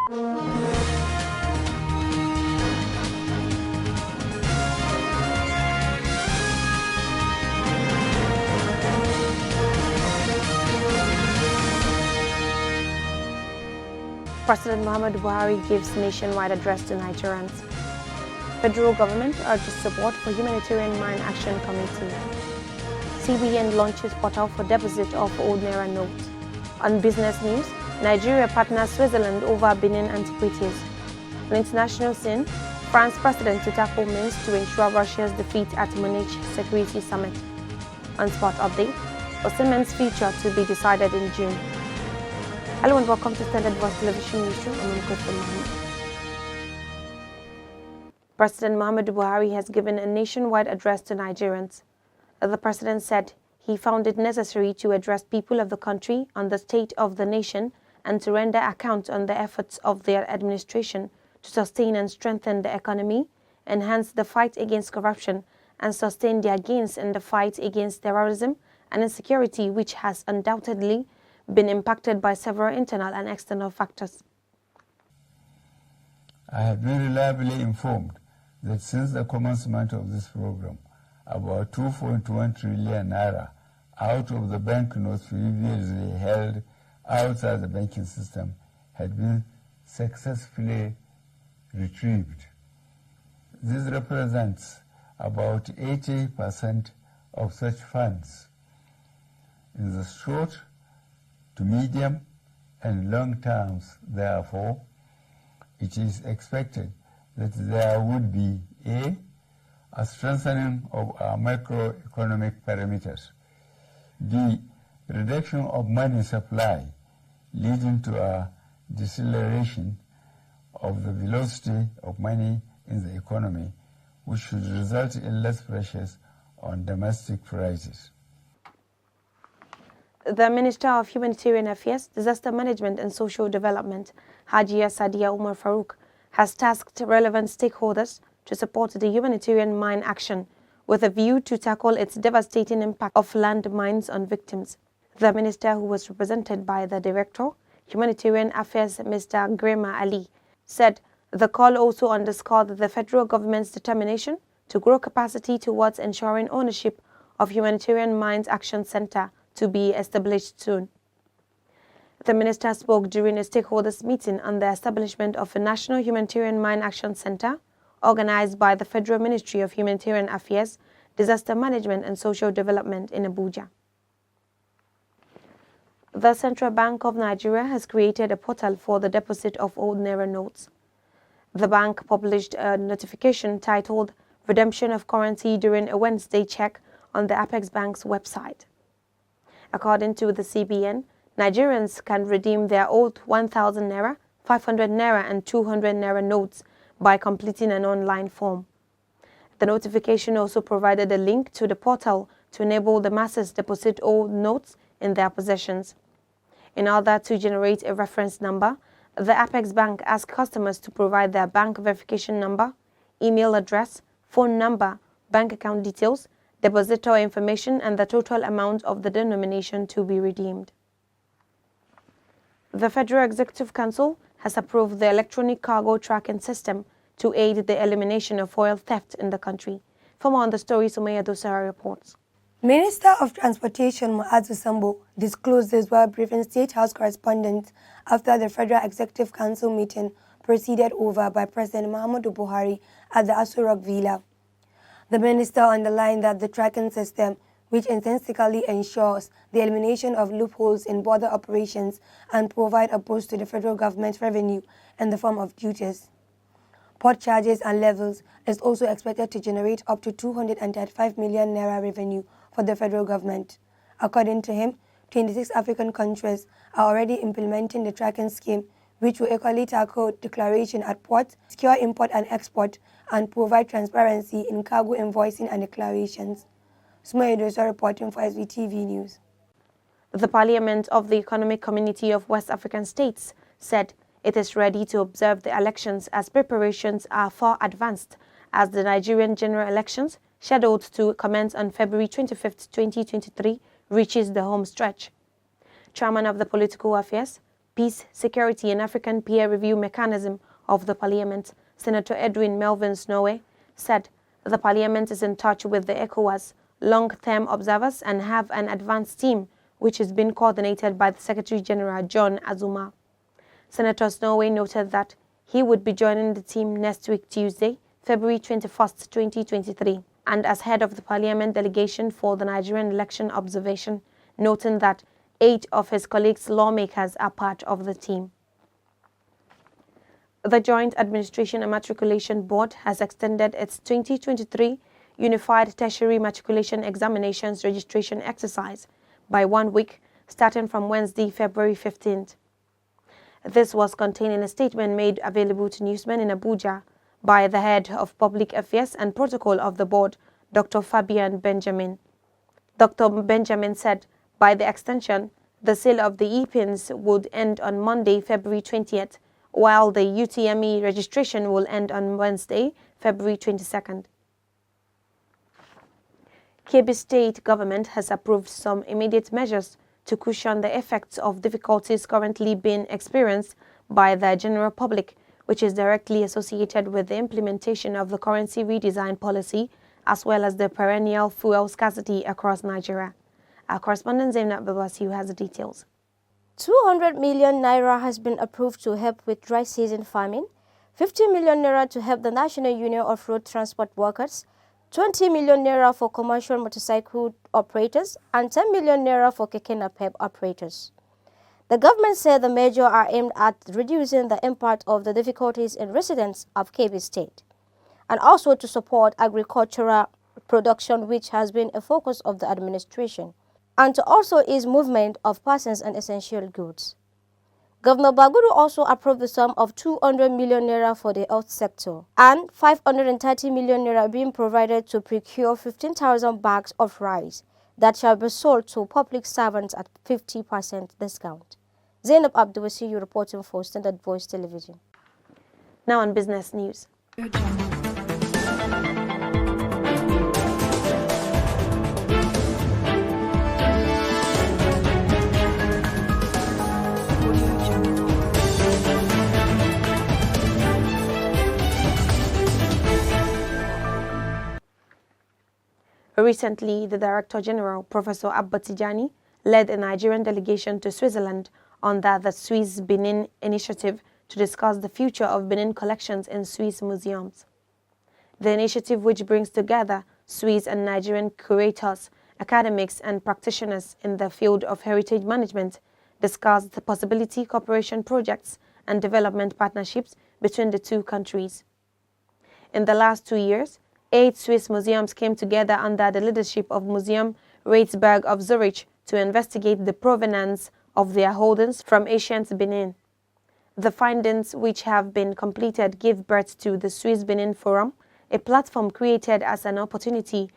President Muhammadu Buhari gives nationwide address to Nigerians. Federal government urges support for Humanitarian Mine Action Committee. CBN launches portal for deposit of old Naira notes. On business news, Nigeria partners Switzerland over Benin antiquities. On international scene, France president to tackle means to ensure Russia's defeat at Munich Security Summit. On sport update, Osimhen's future to be decided in June. Hello and welcome to Standard Voice Television Newsroom. I'm Mohammed. President Muhammadu Buhari has given a nationwide address to Nigerians. The president said he found it necessary to address people of the country on the state of the nation and to render account on the efforts of their administration to sustain and strengthen the economy, enhance the fight against corruption, and sustain their gains in the fight against terrorism and insecurity, which has undoubtedly been impacted by several internal and external factors. I have been reliably informed that since the commencement of this program, about 2.1 trillion naira out of the banknotes previously held outside the banking system had been successfully retrieved. This represents about 80% of such funds. In the short to medium and long terms, therefore, it is expected that there would be a strengthening of our macroeconomic parameters, b, reduction of money supply leading to a deceleration of the velocity of money in the economy, which should result in less pressures on domestic prices. The Minister of Humanitarian Affairs, Disaster Management and Social Development, Hajiya Sadiya Umar Farouk, has tasked relevant stakeholders to support the humanitarian mine action with a view to tackle its devastating impact of land mines on victims. The minister, who was represented by the Director, Humanitarian Affairs, Mr. Grema Ali, said the call also underscored the federal government's determination to grow capacity towards ensuring ownership of Humanitarian Mines Action Center to be established soon. The minister spoke during a stakeholders meeting on the establishment of a National Humanitarian Mine Action Center organized by the Federal Ministry of Humanitarian Affairs, Disaster Management and Social Development in Abuja. The Central Bank of Nigeria has created a portal for the deposit of old Naira notes. The bank published a notification titled Redemption of Currency during a Wednesday check on the Apex Bank's website. According to the CBN, Nigerians can redeem their old 1,000 Naira, 500 Naira and 200 Naira notes by completing an online form. The notification also provided a link to the portal to enable the masses deposit old notes in their possessions. In order to generate a reference number, the Apex Bank asked customers to provide their bank verification number, email address, phone number, bank account details, depositor information and the total amount of the denomination to be redeemed. The Federal Executive Council has approved the electronic cargo tracking system to aid the elimination of oil theft in the country. For more on the story, Sumaya Dosara reports. Minister of Transportation MUHAMMADU disclosed this while briefing State House correspondents after the Federal Executive Council meeting presided over by President Muhammadu Buhari at the Aso Rock Villa. The minister underlined that the tracking system, which intrinsically ensures the elimination of loopholes in border operations and provide a boost to the federal government's revenue in the form of duties, port charges and levels, is also expected to generate up to 235 million naira revenue for the federal government. According to him, 26 African countries are already implementing the tracking scheme, which will equally tackle declaration at ports, secure import and export, and provide transparency in cargo invoicing and declarations. Sumaya Dosa reporting for Svtv News. The Parliament of the Economic Community of West African States said it is ready to observe the elections as preparations are far advanced as the Nigerian general elections, scheduled to commence on February 25, 2023, reaches the home stretch. Chairman of the Political Affairs, Peace, Security and African Peer Review Mechanism of the Parliament, Senator Edwin Melvin Snowe, said the Parliament is in touch with the ECOWAS long-term observers and have an advanced team which is being coordinated by the Secretary-General John Azuma. Senator Snowe noted that he would be joining the team next week Tuesday, February 21, 2023, and as head of the Parliament delegation for the Nigerian election observation, noting that 8 of his colleagues lawmakers are part of the team. The Joint Administration and Matriculation Board has extended its 2023 Unified Tertiary Matriculation Examinations registration exercise by 1 week, starting from Wednesday, February 15th. This was contained in a statement made available to newsmen in Abuja by the head of Public Affairs and Protocol of the board, Dr. Fabian Benjamin. Dr. Benjamin said by the extension, the sale of the e-pins would end on Monday, February 20th, while the UTME registration will end on Wednesday, February 22nd. Kebbi State government has approved some immediate measures to cushion the effects of difficulties currently being experienced by the general public, which is directly associated with the implementation of the currency redesign policy, as well as the perennial fuel scarcity across Nigeria. Our correspondent Zainab Babasiu has the details. 200 million naira has been approved to help with dry season farming, 50 million naira to help the National Union of Road Transport Workers, 20 million naira for commercial motorcycle operators, and 10 million naira for keke napep operators. The government said the measures are aimed at reducing the impact of the difficulties in residents of Kebbi State, and also to support agricultural production, which has been a focus of the administration, and to also ease movement of persons and essential goods. Governor Bagudu also approved the sum of 200 million naira for the health sector and 530 million naira being provided to procure 15,000 bags of rice that shall be sold to public servants at 50% discount. Zainab Abdulwasiyu reporting for Standard Voice Television. Now on business news. Recently, the Director General, Professor Abba Tijani, led a Nigerian delegation to Switzerland under the Swiss-Benin initiative to discuss the future of Benin collections in Swiss museums. The initiative, which brings together Swiss and Nigerian curators, academics and practitioners in the field of heritage management, discussed the possibility cooperation projects and development partnerships between the two countries. In the last 2 years, 8 Swiss museums came together under the leadership of Museum Ratsberg of Zurich to investigate the provenance of their holdings from ancient Benin. The findings, which have been completed, give birth to the Swiss Benin Forum, a platform created as an opportunity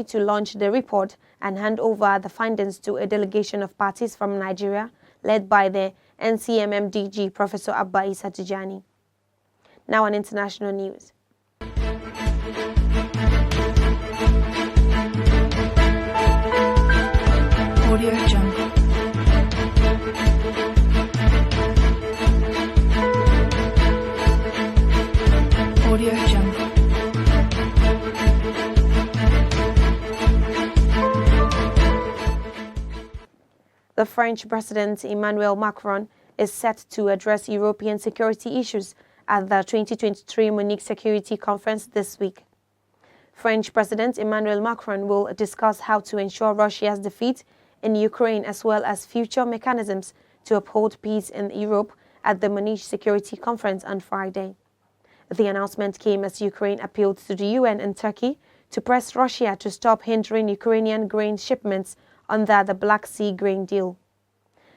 to launch the report and hand over the findings to a delegation of parties from Nigeria, led by the NCMMDG Professor Abba Issa Tijani. Now on international news. Audio Jungle. Audio Jungle. The French President Emmanuel Macron is set to address European security issues at the 2023 Munich Security Conference this week. French President Emmanuel Macron will discuss how to ensure Russia's defeat in Ukraine as well as future mechanisms to uphold peace in Europe at the Munich Security Conference on Friday. The announcement came as Ukraine appealed to the UN and Turkey to press Russia to stop hindering Ukrainian grain shipments under the Black Sea grain deal.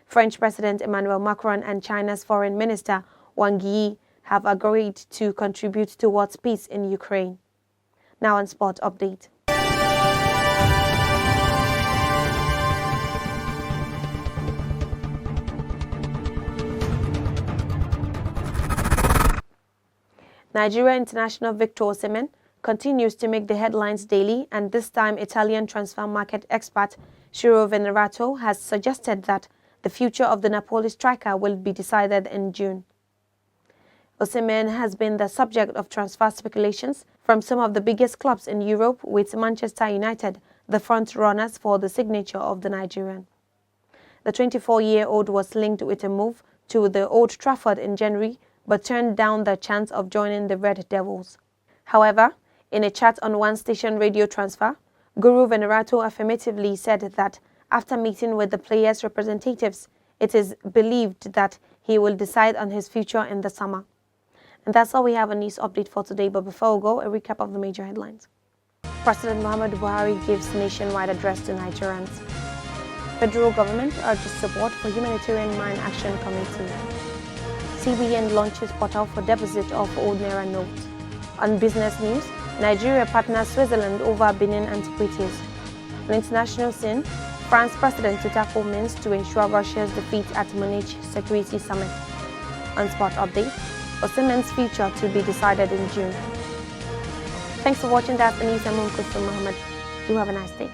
French President Emmanuel Macron and China's Foreign Minister Wang Yi have agreed to contribute towards peace in Ukraine. Now on Sport Update. Nigeria international Victor Osimhen continues to make the headlines daily, and this time Italian transfer market expert Shiro Venerato has suggested that The future of the Napoli striker will be decided in June. Osimhen has been the subject of transfer speculations from some of the biggest clubs in Europe, with Manchester United the front runners for the signature of the Nigerian. The 24-year-old was linked with a move to the Old Trafford in January, but turned down the chance of joining the Red Devils. However, in a chat on One Station Radio Transfer, Guru Venerato affirmatively said that after meeting with the players' representatives, it is believed that he will decide on his future in the summer. And that's all we have a news update for today, but before we go, a recap of the major headlines. President Muhammadu Buhari gives nationwide address to Nigerians. Federal government urges support for Humanitarian Mine Action Committee. CBN launches portal for deposit of old Naira notes. On business news, Nigeria partners Switzerland over Benin antiquities. On international scene, France president to tackle means to ensure Russia's defeat at Munich Security Summit. On sport update, Osimhen's future to be decided in June. Thanks for watching. That's the news. I'm Muhammad. Do have a nice day.